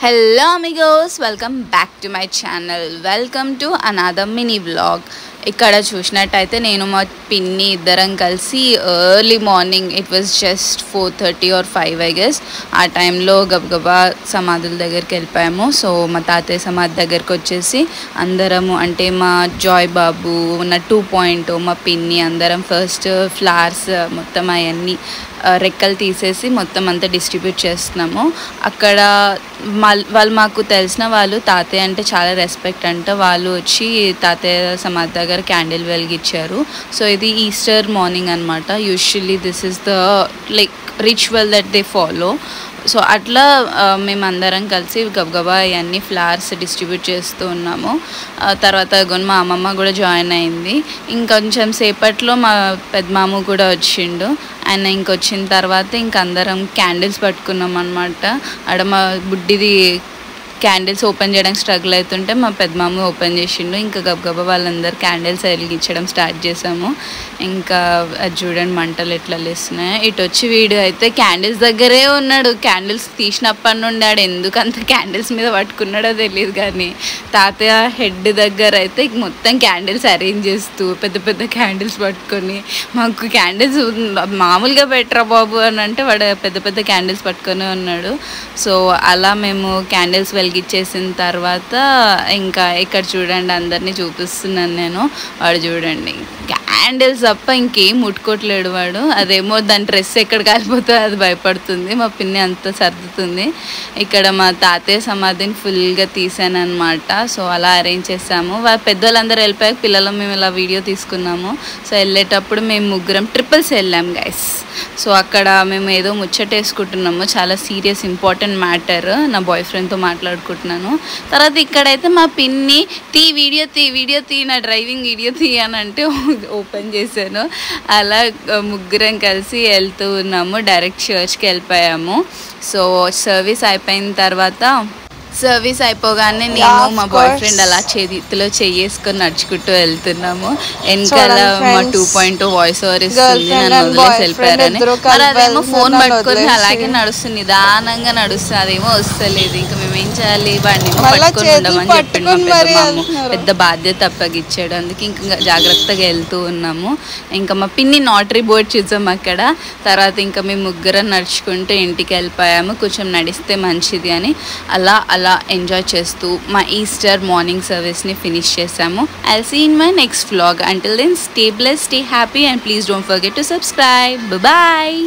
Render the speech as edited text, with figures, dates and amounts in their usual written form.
Hello amigos, welcome back to my channel. Welcome to another mini vlog. ఇక్కడ చూసినట్టయితే నేను మా పిన్ని ఇద్దరం కలిసి early morning it was just 4:30 or 5 I guess ఆ టైంలో గబగబా సమాధుల దగ్గరికి వెళ్ళిపోయాము. సో మా తాతయ్య సమాధి దగ్గరికి వచ్చేసి అందరము అంటే మా జాయ్ బాబు నా 2.0 మా పిన్ని అందరం ఫస్ట్ ఫ్లవర్స్ మొత్తం అవన్నీ రెక్కలు తీసేసి మొత్తం అంతా డిస్ట్రిబ్యూట్ చేస్తున్నాము. అక్కడ వాళ్ళు మాకు తెలిసిన వాళ్ళు తాతయ్య అంటే చాలా రెస్పెక్ట్ అంట. వాళ్ళు వచ్చి తాతయ్య సమాధి దగ్గర క్యాండిల్ వెలిగించారు. సో ఇది ఈస్టర్ మార్నింగ్ అనమాట. Usually this is the like ritual that they follow. So అట్లా మేమందరం కలిసి గబగబా ఇవన్నీ ఫ్లవర్స్ డిస్ట్రిబ్యూట్ చేస్తూ ఉన్నాము. తర్వాత మా అమ్మమ్మ కూడా జాయిన్ అయింది. ఇంకొంచెం సేపట్లో మా పెద్దమామ కూడా వచ్చిండు. ఆయన ఇంకొచ్చిన తర్వాత అందరం క్యాండిల్స్ పట్టుకున్నాం అనమాట. ఆడ మా బుడ్డిది క్యాండిల్స్ ఓపెన్ చేయడానికి స్ట్రగుల్ అవుతుంటే మా పెద్దమామ ఓపెన్ చేసిండు. ఇంకా గబగబా వాళ్ళందరూ క్యాండిల్స్ వెలిగించడం స్టార్ట్ చేసాము. ఇంకా అది చూడండి మంటలు ఎట్లా లేస్తున్నాయి. ఇటు వచ్చి వీడు అయితే క్యాండిల్స్ దగ్గరే ఉన్నాడు. క్యాండిల్స్ తీసినప్పటి నుండి ఆడు ఎందుకు అంత క్యాండిల్స్ మీద పట్టుకున్నాడో తెలియదు. కానీ తాతయ్య హెడ్ దగ్గర అయితే మొత్తం క్యాండిల్స్ అరేంజ్ చేస్తూ పెద్ద పెద్ద క్యాండిల్స్ పట్టుకొని మాకు క్యాండిల్స్ మామూలుగా పెట్టరా బాబు అని అంటే వాడు పెద్ద పెద్ద క్యాండిల్స్ పట్టుకొని ఉన్నాడు. సో అలా మేము క్యాండిల్స్ వెలిగించేసిన తర్వాత ఇంకా ఇక్కడ చూడండి అందరినీ చూపిస్తున్నాను నేను. వాడు చూడండి క్యాండిల్స్ తప్ప ఇంకేం ముట్టుకోవట్లేడు వాడు. అదేమో దాని డ్రెస్ ఎక్కడ కాలిపోతుందో అది భయపడుతుంది. మా పిన్ని అంతా సర్దుతుంది. ఇక్కడ మా తాతయ్య సమాధిని ఫుల్గా తీసాను అనమాట. సో అలా అరేంజ్ చేసాము. పెద్దవాళ్ళందరూ వెళ్ళిపోయాక పిల్లలు మేము ఇలా వీడియో తీసుకున్నాము. సో వెళ్ళేటప్పుడు మేము ముగ్గురం ట్రిపుల్స్ వెళ్ళాం గైస్. సో అక్కడ మేము ఏదో ముచ్చటేసుకుంటున్నాము. చాలా సీరియస్ ఇంపార్టెంట్ మ్యాటర్. నా బాయ్ ఫ్రెండ్తో మాట్లాడుకుంటున్నాను. తర్వాత ఇక్కడైతే మా పిన్ని వీడియో తీ నా డ్రైవింగ్ వీడియో తీ అని అంటే ఓపెన్ చేశాను. అలా ముగ్గురం కలిసి వెళ్తూ ఉన్నాము. డైరెక్ట్ చర్చ్కి వెళ్ళిపోయాము. సో సర్వీస్ అయిపోయిన తర్వాత సర్వీస్ అయిపోగానే నేను మా బాయ్ ఫ్రెండ్ అలా చేతిలో చేసుకొని నడుచుకుంటూ వెళ్తున్నాము. వెనకాల మా 2.0 వాయిస్ ఓవర్ ఇస్తుంది నన్ను వదిలేసి వెళ్ళిపోయారని. మరి అదేమో ఫోన్ పట్టుకొని అలాగే నడుస్తుంది, నిదానంగా నడుస్తుంది. అదేమో వస్తలేదు. ఇంకా మేమేం చేయాలి, వాడిని పట్టుకొని ఉండమని చెప్పిండు మా పెద్ద బాధ్యత అప్పగిచ్చాడు. అందుకే ఇంకా జాగ్రత్తగా వెళ్తూ ఉన్నాము. ఇంకా మా పిన్ని నాటరీ బోర్డ్ చూసాం అక్కడ. తర్వాత ఇంకా మేము ముగ్గురం నడుచుకుంటూ ఇంటికి వెళ్ళిపోయాము. కొంచెం నడిస్తే మంచిది అని అలా ఎంజాయ్ చేస్తూ మా ఈస్టర్ మార్నింగ్ సర్వీస్ని ఫినిష్ చేసాము. I'll see in my next vlog. Until then, stay blessed, stay happy and please don't forget to subscribe. Bye bye.